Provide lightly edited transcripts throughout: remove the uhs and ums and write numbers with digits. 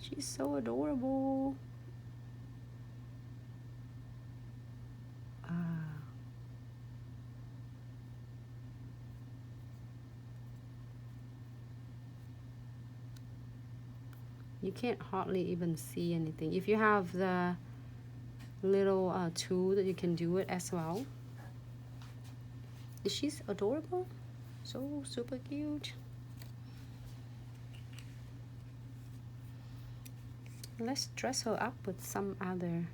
She's so adorable. You can't hardly even see anything. If you have the little tool that you can do it as well. She's adorable. So super cute. Let's dress her up with some other.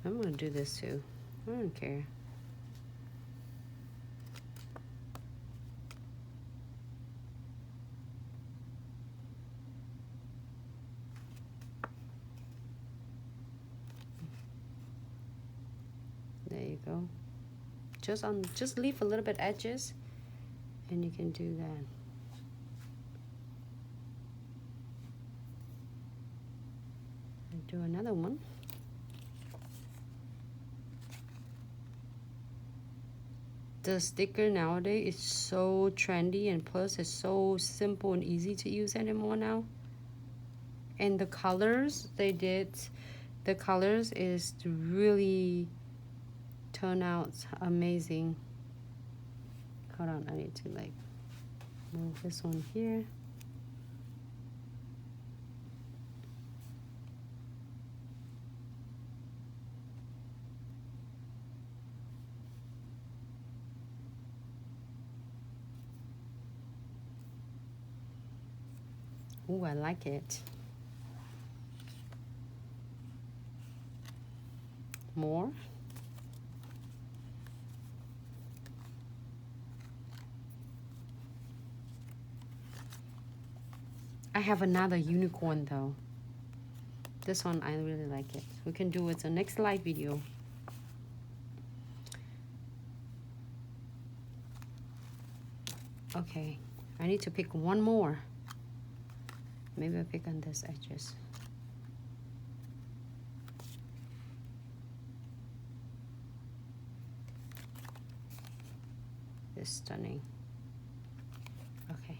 I'm gonna do this too. I don't care. There you go. Just leave a little bit edges, and you can do that. And do another one. The sticker nowadays is so trendy, and plus it's so simple and easy to use anymore now. And the colors they did, the colors is really turn out amazing. Hold on, I need to like move this one here. Ooh, I like it. More. I have another unicorn though. This one I really like it. We can do it the next live video. Okay, I need to pick one more. Maybe I'll pick on this edges. It's stunning. Okay.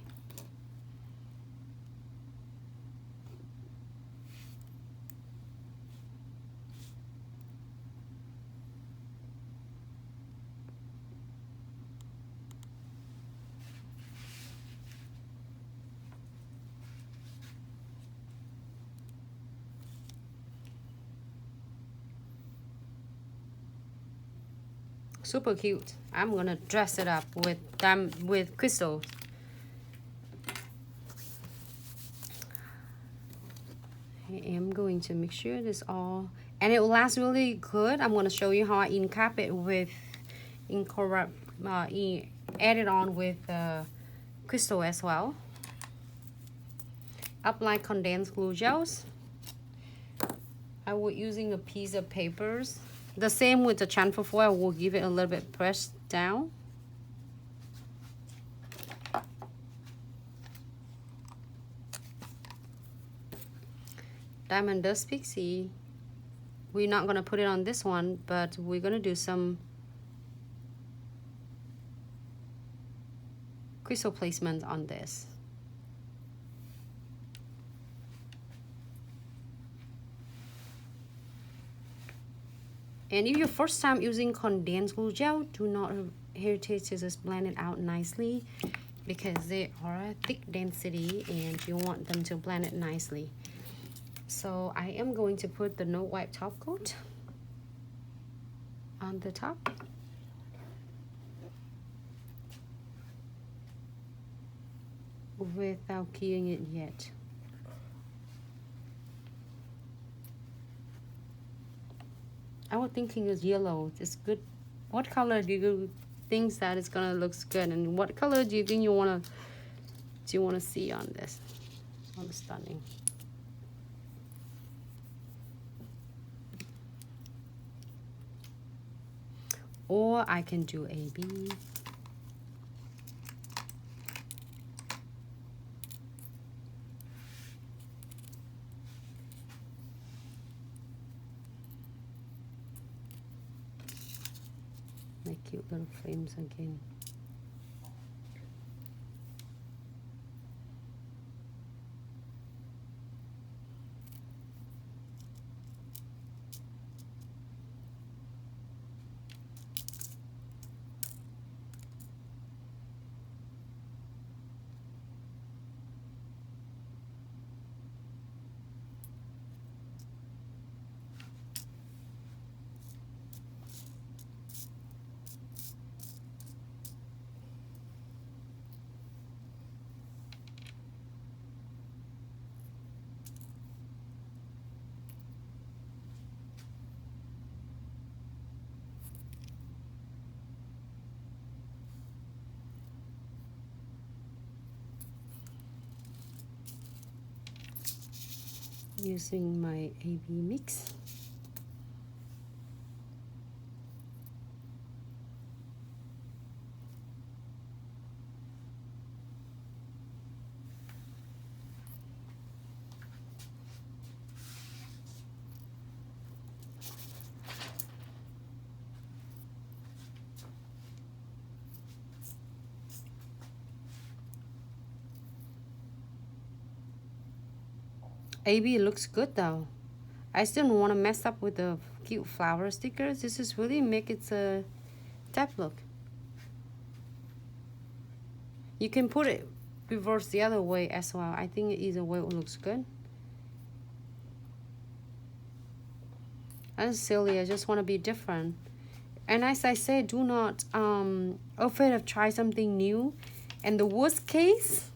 Super cute. I'm gonna dress it up with crystals. I am going to make sure this all, and it will last really good. I'm gonna show you how I encap it with add it on with crystal as well. Apply condensed glue gels. I will using a piece of papers. The same with the chamfer foil, we'll give it a little bit pressed down. Diamond Dust Pixie. We're not gonna put it on this one, but we're gonna do some crystal placement on this. And if you're first time using condensed glue gel, do not hesitate to just blend it out nicely, because they are a thick density and you want them to blend it nicely. So I am going to put the no wipe top coat on the top. Without keying it yet. I was thinking it's yellow. It's good. What color do you think that it's gonna look good, and what color do you think you wanna see on this? Oh, stunning. Or I can do AB. My cute little flames again. using my AB mix. AB looks good though. I still don't want to mess up with the cute flower stickers. This is really make it a tap look. You can put it reverse the other way as well. I think either way it looks good. That's silly. I just want to be different. And as I said, do not afraid of try something new. And the worst case,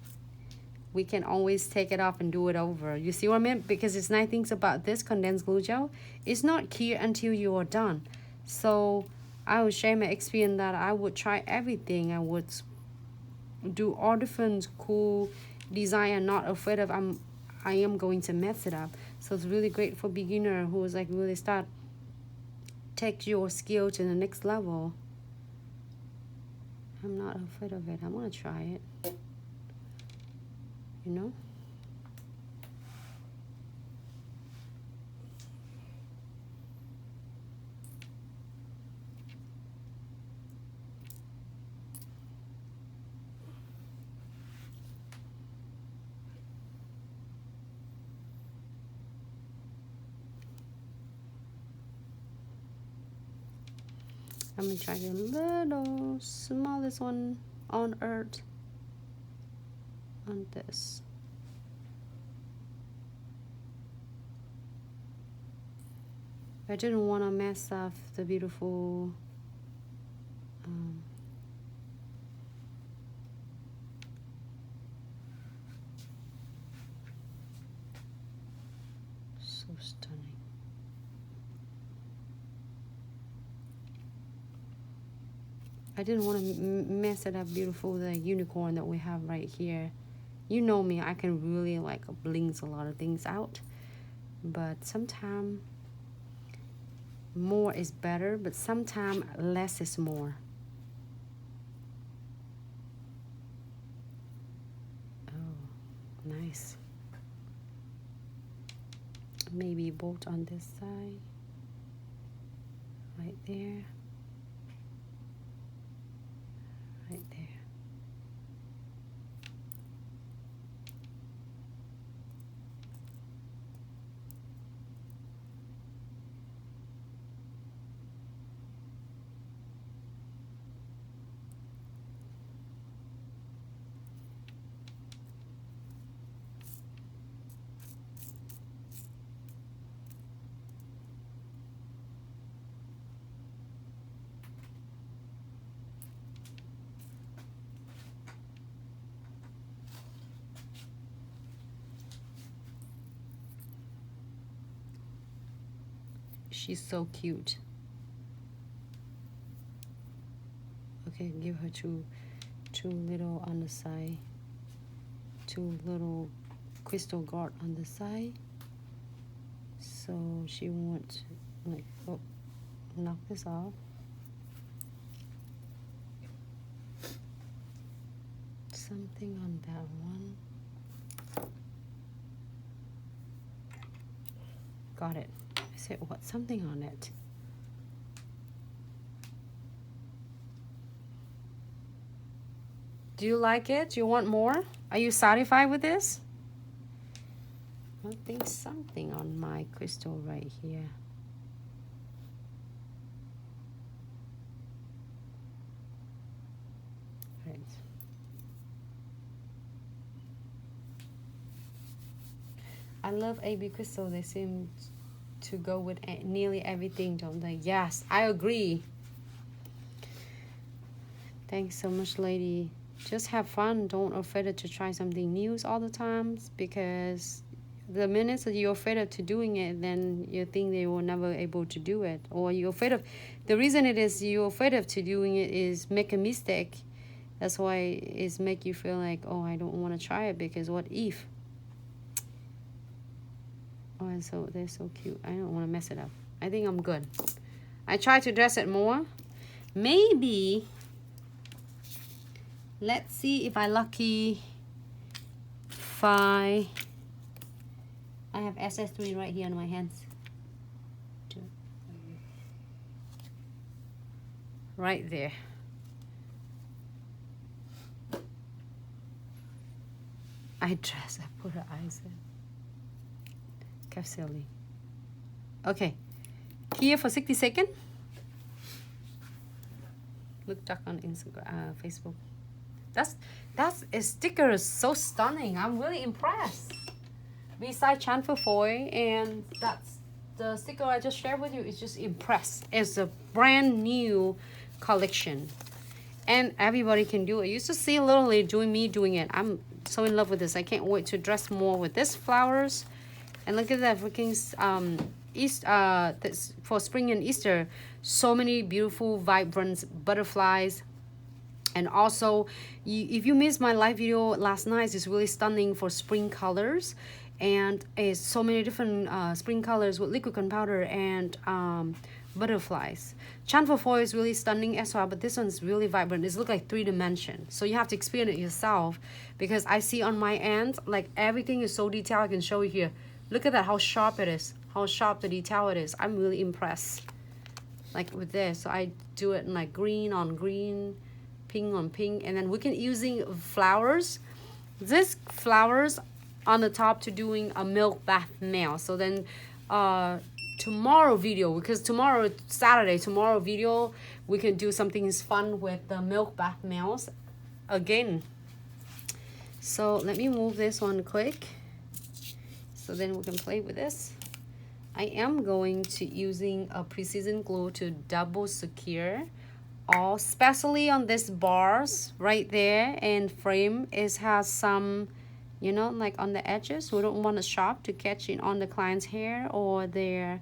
we can always take it off and do it over. You see what I mean? Because it's nice things about this condensed glue gel. It's not clear until you are done. So I would share my experience that I would try everything. I would do all different cool design and not afraid of I am going to mess it up. So it's really great for beginner who is like really start take your skill to the next level. I'm not afraid of it. I'm gonna try it. You know? I'm gonna try the little smallest one on earth on this. I didn't want to mess up the beautiful so stunning. I didn't want to mess it up beautiful, the unicorn that we have right here. You know me, I can really like blings a lot of things out. But sometimes more is better, but sometimes less is more. Oh, nice. Maybe both on this side. Right there. Right there. She's so cute. Okay, give her two little on the side, two little crystal guard on the side, so she won't like knock this off. Something on that one. Got it. I said what? Something on it. Do you like it? Do you want more? Are you satisfied with this? I think something on my crystal right here. Right. I love AB crystal. They seem to go with nearly everything, don't they? Yes, I agree. Thanks so much, lady. Just have fun. Don't afraid to try something new all the time, because the minutes that you're afraid to doing it, then you think they will never able to do it, or you're afraid of. The reason it is you're afraid of to doing it is make a mistake. That's why it's make you feel like, oh, I don't want to try it because what if? Oh, and so they're so cute. I don't want to mess it up. I think I'm good. I try to dress it more. Maybe, let's see if I lucky I have SS3 right here on my hands. Right there. I put her eyes in. Silly. Okay. Here for 60 seconds. Look back on Instagram, Facebook. That's a sticker is so stunning. I'm really impressed. Besides transfer foil, and that's the sticker I just shared with you. It's just impressed. It's a brand new collection, and everybody can do it. You used to see literally doing it. I'm so in love with this. I can't wait to dress more with this flowers. And look at that freaking this for spring and Easter. So many beautiful, vibrant butterflies. And also, if you missed my live video last night, it's really stunning for spring colors. And it's so many different spring colors with liquid gunpowder and butterflies. Chamfer foil is really stunning as well, but this one's really vibrant. It looks like 3-dimension. So you have to experience it yourself, because I see on my end, like everything is so detailed. I can show you here. Look at that, how sharp it is, how sharp the detail it is. I'm really impressed. Like with this, so I do it in like green on green, pink on pink, and then we can using flowers. This flowers on the top to doing a milk bath nail. So then tomorrow video, because tomorrow Saturday, tomorrow video we can do something fun with the milk bath nails again. So let me move this one quick, so then we can play with this. I am going to using a precision glue to double secure all, especially on this bars right there, and frame is has some, you know, like on the edges. We don't want it sharp to catch it on the client's hair or their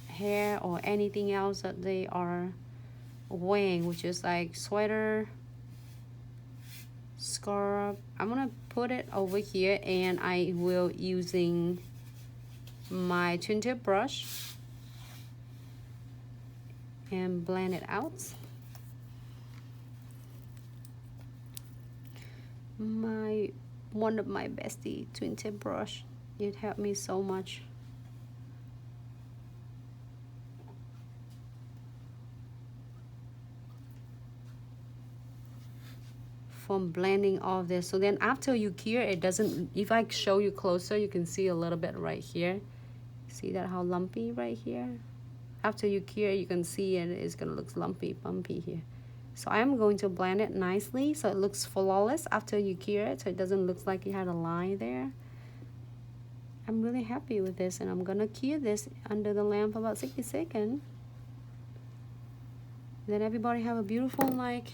hair or anything else that they are wearing, which is like sweater, scarf. I'm gonna put it over here, and I will using my twin tip brush and blend it out. One of my bestie twin tip brush, it helped me so much. From blending all of this. So then after you cure, it doesn't, if I show you closer, you can see a little bit right here. See that, how lumpy right here? After you cure, you can see it is gonna look lumpy, bumpy here. So I'm going to blend it nicely so it looks flawless after you cure it, so it doesn't look like you had a line there. I'm really happy with this, and I'm gonna cure this under the lamp for about 60 seconds. Then everybody have a beautiful like